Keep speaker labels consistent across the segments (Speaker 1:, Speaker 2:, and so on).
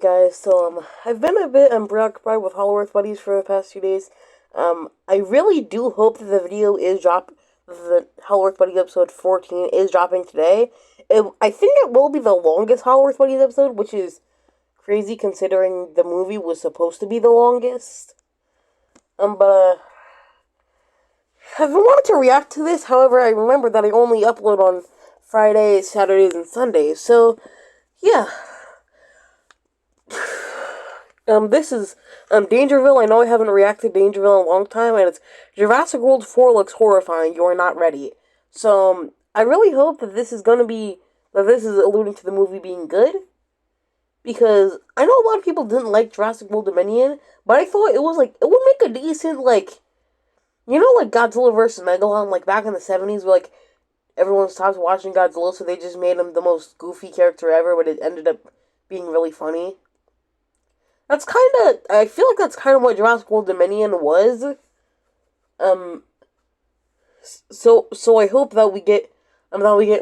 Speaker 1: guys, so, I've been a bit preoccupied with Hollow Earth Buddies for the past few days. I really do hope that the video the Hollow Earth Buddies episode 14 is dropping today. I think it will be the longest Hollow Earth Buddies episode, which is crazy considering the movie was supposed to be the longest. I've been wanting to react to this, however, I remember that I only upload on Fridays, Saturdays, and Sundays, so, yeah. This is, Dangerville. I know I haven't reacted to Dangerville in a long time, and it's Jurassic World 4 looks horrifying, you are not ready. So, I really hope that this is alluding to the movie being good, because I know a lot of people didn't like Jurassic World Dominion, but I thought it would make a decent, Godzilla vs. Megalon, back in the 70s, where, everyone stopped watching Godzilla, so they just made him the most goofy character ever, but it ended up being really funny. I feel like that's kind of what Jurassic World Dominion was. So I hope that we get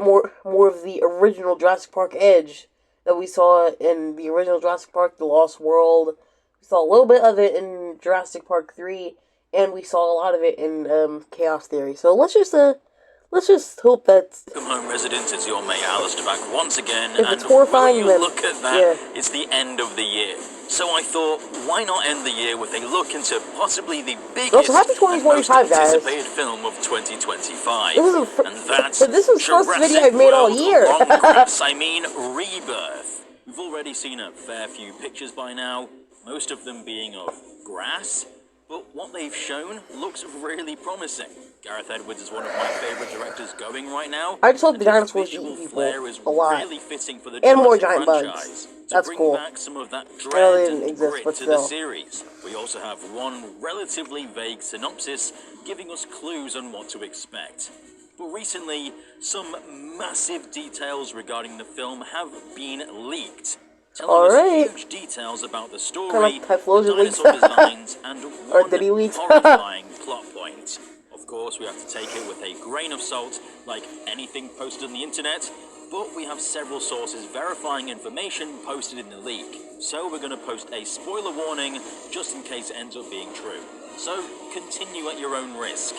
Speaker 1: more of the original Jurassic Park edge that we saw in the original Jurassic Park, The Lost World. We saw a little bit of it in Jurassic Park 3, and we saw a lot of it in Chaos Theory. So let's just hope that...
Speaker 2: Welcome home residents, it's your mate Alistair back once again,
Speaker 1: if it's horrifying,
Speaker 2: when you look at that, it's the end of the year. So I thought, why not end the year with a look into possibly the biggest and most anticipated film of 2025. And that's
Speaker 1: this was the first video I've made all year.
Speaker 2: I mean, Rebirth. We've already seen a fair few pictures by now, most of them being of grass. But what they've shown looks really promising. Gareth Edwards is one of my favourite directors going right now.
Speaker 1: I just hope the dinosaurs eat people a lot.
Speaker 2: Really fitting for the
Speaker 1: and more giant bugs. That's cool.
Speaker 2: Back some of that dread and grit to the series. We also have one relatively vague synopsis giving us clues on what to expect. But recently, some massive details regarding the film have been leaked. Telling us huge details about the story, dinosaur designs, and one horrifying plot point. Of course, we have to take it with a grain of salt, like anything posted on the internet, but we have several sources verifying information posted in the leak. So we're going to post a spoiler warning, just in case it ends up being true. So, continue at your own risk.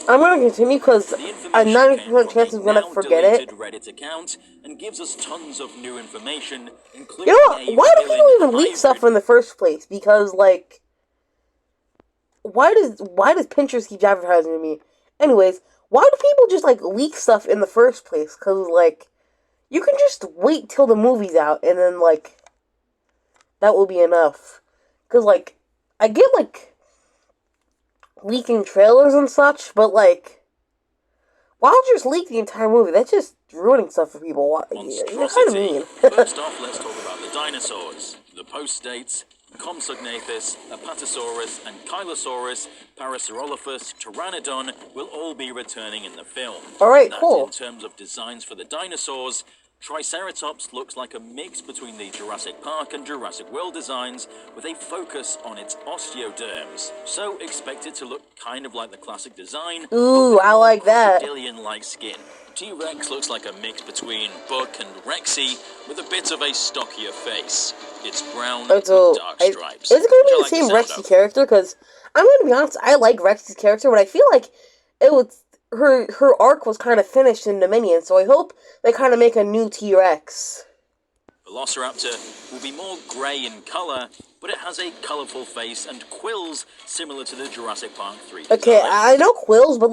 Speaker 1: I'm going to continue because a 90% chance I'm going to forget it.
Speaker 2: Reddit account and gives us tons of new information, including
Speaker 1: why do people even leak stuff in the first place? Because, why does Pinterest keep advertising to me? Anyways, why do people just, leak stuff in the first place? Because, you can just wait till the movie's out, and then, that will be enough. Because, I get, leaking trailers and such, but, why don't you just leak the entire movie? That's just ruining stuff for people. You're kind of mean.
Speaker 2: First off, let's talk about the dinosaurs. The post states, Compsognathus, Apatosaurus, and Kylosaurus, Parasaurolophus, Pteranodon will all be returning in the film.
Speaker 1: Alright, cool.
Speaker 2: In terms of designs for the dinosaurs, Triceratops looks like a mix between the Jurassic Park and Jurassic World designs, with a focus on its osteoderms. So expect it to look kind of like the classic design.
Speaker 1: Ooh, I like that.
Speaker 2: Crocodilian-like skin. T-Rex looks like a mix between Buck and Rexy, with a bit of a stockier face. It's brown with dark stripes.
Speaker 1: Is it going to be the same Rexy character? Because I'm going to be honest, I like Rexy's character, but I feel like it was... Her arc was kind of finished in Dominion, so I hope they kind of make a new T-Rex.
Speaker 2: Velociraptor will be more grey in colour, but it has a colourful face and quills similar to the Jurassic Park 3 design.
Speaker 1: Okay, I know quills, but,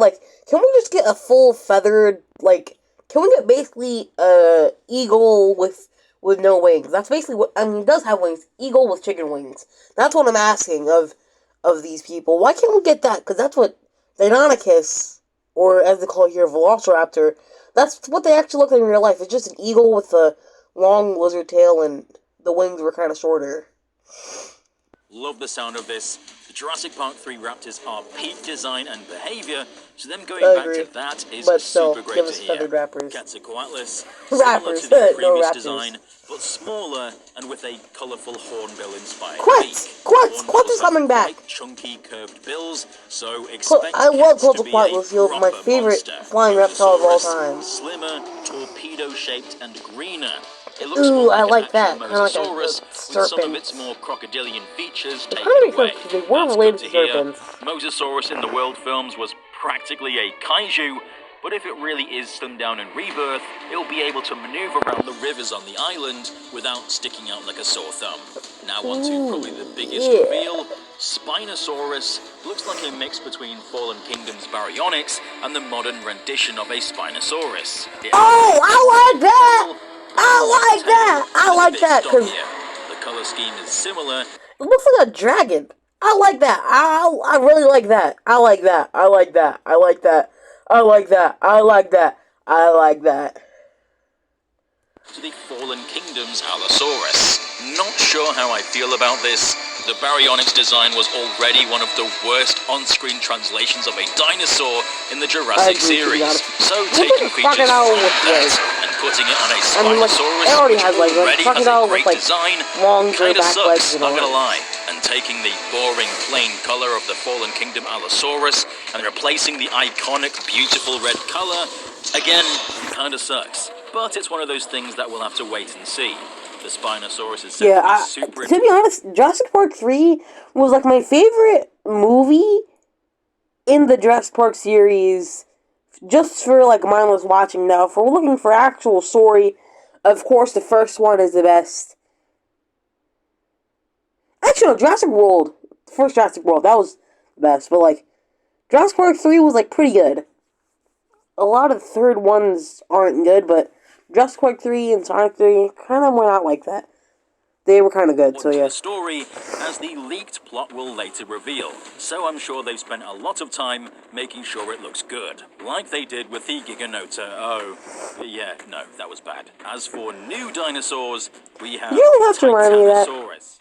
Speaker 1: can we just get a full feathered, can we get basically, eagle with no wings? That's basically what, it does have wings. Eagle with chicken wings. That's what I'm asking of these people. Why can't we get that? Because that's what Deinonychus... or as they call it here, Velociraptor, that's what they actually look like in real life. It's just an eagle with a long lizard tail, and the wings were kind of shorter.
Speaker 2: Love the sound of this. The Jurassic Park 3 raptors are peak design and behavior, so them going back to that is super great to hear. Quetzalcoatlus, similar to the previous design, but smaller and with a colourful hornbill inspired beak.
Speaker 1: Quetz is coming back.
Speaker 2: Chunky curved bills, so expect
Speaker 1: I love Quetzalcoatlus, my favorite flying reptile of all time.
Speaker 2: Slimmer, torpedo shaped and greener. It looks more
Speaker 1: Ooh, I
Speaker 2: like an
Speaker 1: like
Speaker 2: actual
Speaker 1: that. Kind of like a
Speaker 2: mosasaurus with some of its more crocodilian features
Speaker 1: It kind
Speaker 2: taken
Speaker 1: of makes
Speaker 2: away.
Speaker 1: sense because they were
Speaker 2: That's
Speaker 1: related
Speaker 2: good
Speaker 1: to
Speaker 2: to hear.
Speaker 1: serpents.
Speaker 2: Mosasaurus in the World films was practically a kaiju, but if it really is slimmed down in Rebirth, it'll be able to maneuver around the rivers on the island without sticking out like a sore thumb. Now on to probably the biggest reveal. Spinosaurus looks like a mix between Fallen Kingdom's Baryonyx and the modern rendition of a Spinosaurus.
Speaker 1: Oh, I like that! I like that! I like that because
Speaker 2: The color scheme is similar.
Speaker 1: it looks like a dragon. I like that. I really like that. I like that. I like that. I like that. I like that. I like that. I like that.
Speaker 2: To the Fallen Kingdom's Allosaurus. Not sure how I feel about this. The Baryonyx design was already one of the worst on-screen translations of a dinosaur in the Jurassic series. So taking features from that and putting it on a Spinosaurus,
Speaker 1: it already has like
Speaker 2: already has a great
Speaker 1: with,
Speaker 2: design,
Speaker 1: long
Speaker 2: kinda
Speaker 1: back
Speaker 2: sucks,
Speaker 1: legs and
Speaker 2: not
Speaker 1: all
Speaker 2: gonna
Speaker 1: that.
Speaker 2: lie. And taking the boring, plain color of the Fallen Kingdom Allosaurus and replacing the iconic, beautiful red color, again, kinda sucks. But it's one of those things that we'll have to wait and see. The Spinosaurus is said to be super...
Speaker 1: To be honest, Jurassic Park 3 was like my favorite movie in the Jurassic Park series, just for like mindless watching. Now, if we're looking for actual story, of course the first one is the best. Actually, no, Jurassic World. The first Jurassic World, that was the best. But like, Jurassic Park 3 was like pretty good. A lot of the third ones aren't good, but Jurassic Park 3 and Sonic 3 kind of were not like that. They were kind of good, so yeah.
Speaker 2: The story, as the leaked plot will later reveal, so I'm sure they've spent a lot of time making sure it looks good, like they did with the Giganota. Oh, yeah, no, that was bad. As for new dinosaurs, we have
Speaker 1: You don't have to remind me of that.
Speaker 2: Titanosaurus.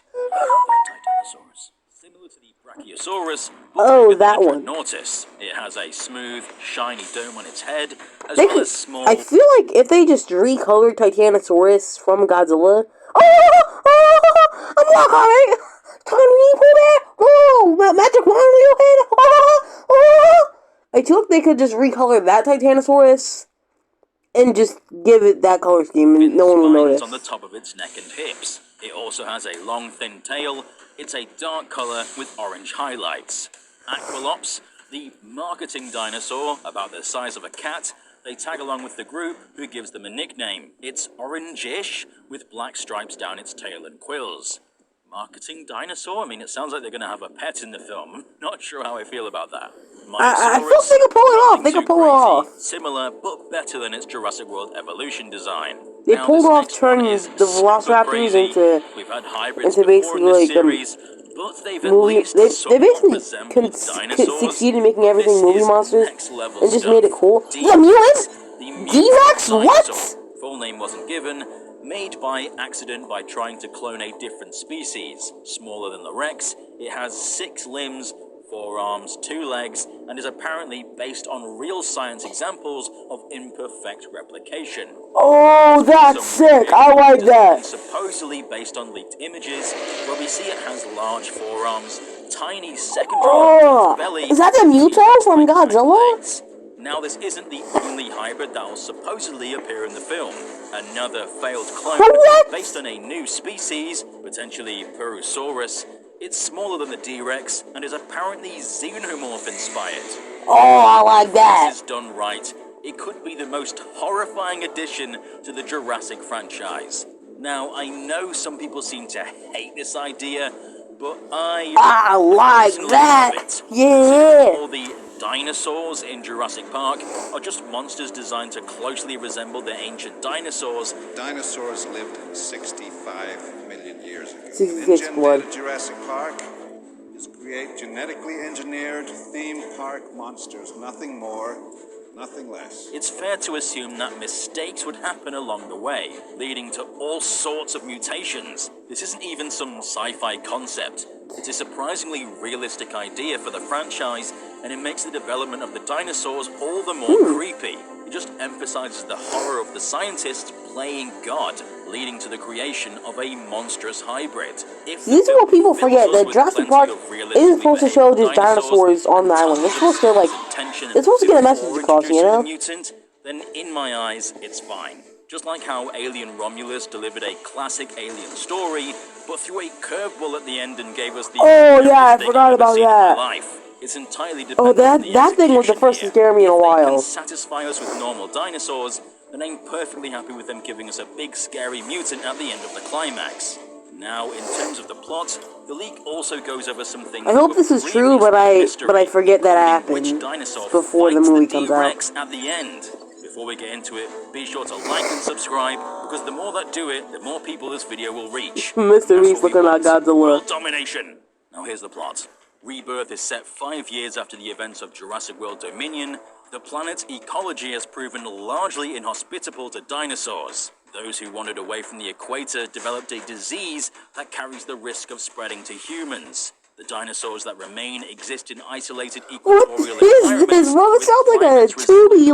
Speaker 2: Similar to the Brachiosaurus, but
Speaker 1: Oh,
Speaker 2: bigger than
Speaker 1: that
Speaker 2: the
Speaker 1: one.
Speaker 2: Dreadnoughtus. It has a smooth, shiny dome on its head, as
Speaker 1: They
Speaker 2: well
Speaker 1: could,
Speaker 2: as small...
Speaker 1: I feel like if they just recolored Titanosaurus from Godzilla... Oh, I'm not alright! Tiny pull that! Oh, magic wand on your head! Oh. I feel like they could just recolor that Titanosaurus and just give it that color scheme and no one will notice.
Speaker 2: On the top of its neck and hips. It also has a long, thin tail. It's a dark color with orange highlights. Aqualops, the marketing dinosaur, about the size of a cat, they tag along with the group, who gives them a nickname. It's orange-ish, with black stripes down its tail and quills. Marketing dinosaur? I mean, it sounds like they're going to have a pet in the film. Not sure how I feel about that.
Speaker 1: I feel like they could pull it off. They could pull it off.
Speaker 2: Similar, but better than its Jurassic World evolution design.
Speaker 1: They pulled off turning the Velociraptors into basically like
Speaker 2: series, but they've
Speaker 1: movie. They basically succeeded in making everything movie monsters and just made it cool. The mutants? D-Rex? What?
Speaker 2: Full name wasn't given. Made by accident by trying to clone a different species. Smaller than the Rex, it has 6 limbs, 4 arms, 2 legs, and is apparently based on real science examples of imperfect replication.
Speaker 1: Oh, that's sick! I like that!
Speaker 2: Supposedly based on leaked images, where we see it has large forearms, tiny secondary belly...
Speaker 1: Is that the Muto from Godzilla?
Speaker 2: Legs. Now, this isn't the only hybrid that will supposedly appear in the film. Another failed clone based on a new species, potentially Purosaurus. It's smaller than the D-Rex and is apparently xenomorph inspired.
Speaker 1: Oh, I like that.
Speaker 2: If this is done right, it could be the most horrifying addition to the Jurassic franchise. Now, I know some people seem to hate this idea, but I
Speaker 1: like that. Yeah.
Speaker 2: All the dinosaurs in Jurassic Park are just monsters designed to closely resemble the ancient dinosaurs.
Speaker 3: Dinosaurs lived 65 million years ago.
Speaker 1: 66 blood.
Speaker 3: Jurassic Park is create genetically engineered theme park monsters. Nothing more, nothing less.
Speaker 2: It's fair to assume that mistakes would happen along the way, leading to all sorts of mutations. This isn't even some sci-fi concept. It's a surprisingly realistic idea for the franchise, and it makes the development of the dinosaurs all the more creepy. It just emphasizes the horror of the scientists playing God, leading to the creation of a monstrous hybrid.
Speaker 1: This is what people forget, that Jurassic Park isn't supposed to show just dinosaurs on the island. It's supposed to, like, it's supposed to get a message across, you know?
Speaker 2: Mutant, then in my eyes, it's fine. Just like how Alien Romulus delivered a classic alien story, but threw a curveball at the end and gave us the
Speaker 1: I forgot about that.
Speaker 2: life. It's entirely dependent on the
Speaker 1: that thing was the first to scare me in a
Speaker 2: If they
Speaker 1: while.
Speaker 2: can satisfy us with normal dinosaurs, then I'm perfectly happy with them giving us a big scary mutant at the end of the climax. Now, in terms of the plot, the leak also goes over some things.
Speaker 1: I hope this is true, but I forget that happened before the movie comes out.
Speaker 2: At the end. Before we get into it, be sure to like and subscribe, because the more that do it, the more people this video will reach.
Speaker 1: Mr. Reese looking like Godzilla.
Speaker 2: World domination. Now here's the plot. Rebirth is set 5 years after the events of Jurassic World Dominion. The planet's ecology has proven largely inhospitable to dinosaurs. Those who wandered away from the equator developed a disease that carries the risk of spreading to humans. The dinosaurs that remain exist in isolated equatorial environments.
Speaker 1: What sounds like a Tubi,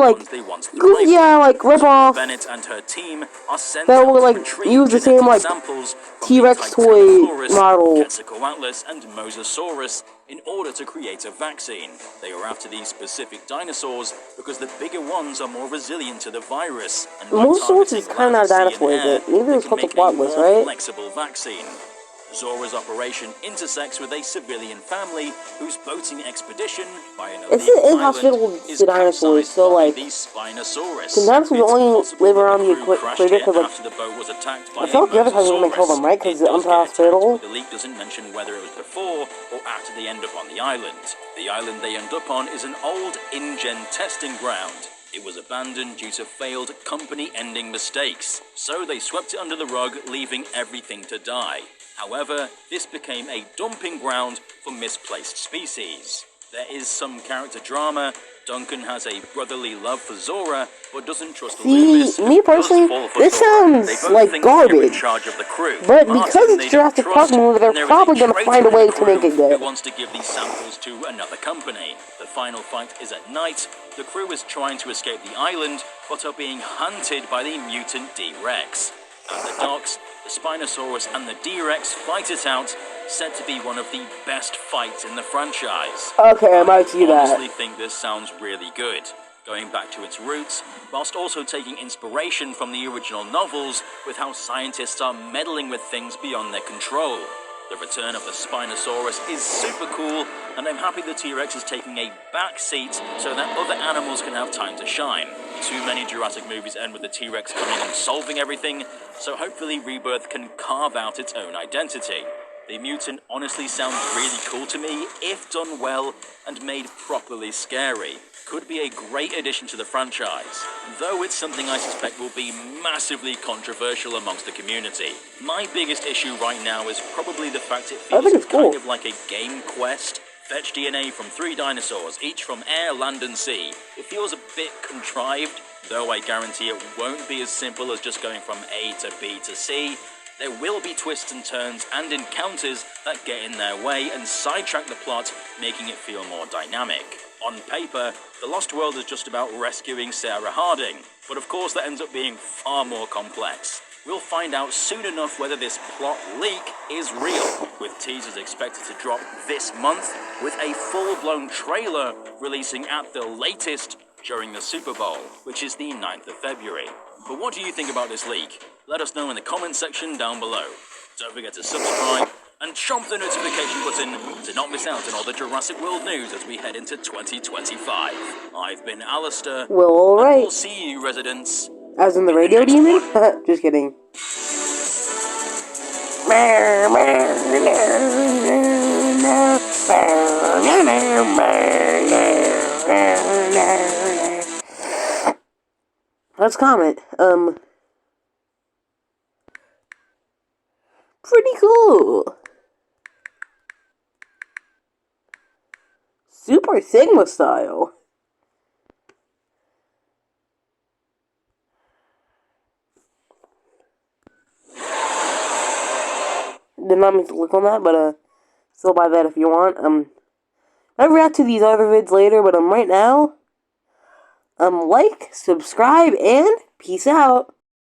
Speaker 1: rip-off.
Speaker 2: Bennett and her team are sent
Speaker 1: that
Speaker 2: out
Speaker 1: will,
Speaker 2: to retrieve
Speaker 1: use the same,
Speaker 2: samples from
Speaker 1: T-Rex
Speaker 2: the
Speaker 1: toy
Speaker 2: Titanosaurus,
Speaker 1: model.
Speaker 2: Quetzalcoatlus, and Mosasaurus in order to create a vaccine. They are after these specific dinosaurs because the bigger ones are more resilient to the virus. And
Speaker 1: Mosasaurus is kind of a dinosaur, is it? Neither is Quetzalcoatlus, right?
Speaker 2: Flexible vaccine. Zora's operation intersects with a civilian family whose boating expedition by an elite
Speaker 1: inhospitable to dinosaurs, so
Speaker 2: the Spinosaurus.
Speaker 1: Can dinosaurs only live around the equator because
Speaker 2: after the boat was attacked by
Speaker 1: I felt the other times when they killed them, right? Because it's unhospitable.
Speaker 2: The leak doesn't mention whether it was before or after they end up on the island. The island they end up on is an old InGen testing ground. It was abandoned due to failed company-ending mistakes, so they swept it under the rug, leaving everything to die. However, this became a dumping ground for misplaced species. There is some character drama. Duncan has a brotherly love for Zora, but doesn't trust Loomis.
Speaker 1: Me personally, this sounds like garbage. But because it's Jurassic Park movie, they're probably going to find a way to make it good.
Speaker 2: Who wants to give these samples to another company? The final fight is at night. The crew is trying to escape the island, but are being hunted by the mutant D-Rex. At the docks, the Spinosaurus and the D-Rex fight it out, said to be one of the best fights in the franchise.
Speaker 1: Okay, I might see that.
Speaker 2: I honestly think this sounds really good. Going back to its roots, whilst also taking inspiration from the original novels with how scientists are meddling with things beyond their control. The return of the Spinosaurus is super cool, and I'm happy the T-Rex is taking a back seat so that other animals can have time to shine. Too many Jurassic movies end with the T-Rex coming and solving everything, so hopefully Rebirth can carve out its own identity. The mutant honestly sounds really cool to me, if done well and made properly scary. Could be a great addition to the franchise, though it's something I suspect will be massively controversial amongst the community. My biggest issue right now is probably the fact it feels kind of like a game quest. Fetch DNA from 3 dinosaurs, each from air, land and sea. It feels a bit contrived, though I guarantee it won't be as simple as just going from A to B to C. There will be twists and turns and encounters that get in their way and sidetrack the plot, making it feel more dynamic. On paper, The Lost World is just about rescuing Sarah Harding, but of course that ends up being far more complex. We'll find out soon enough whether this plot leak is real, with teasers expected to drop this month, with a full-blown trailer releasing at the latest during the Super Bowl, which is the 9th of February. But what do you think about this leak? Let us know in the comments section down below. Don't forget to subscribe and chomp the notification button to not miss out on all the Jurassic World news as we head into 2025. I've been Alistair.
Speaker 1: Well, alright.
Speaker 2: We'll see you, residents.
Speaker 1: As in the radio demon? Just kidding. Let's comment. Pretty cool. Super Sigma style. Did not mean to click on that, but still buy that if you want. I'll react to these other vids later, but right now, like, subscribe, and peace out.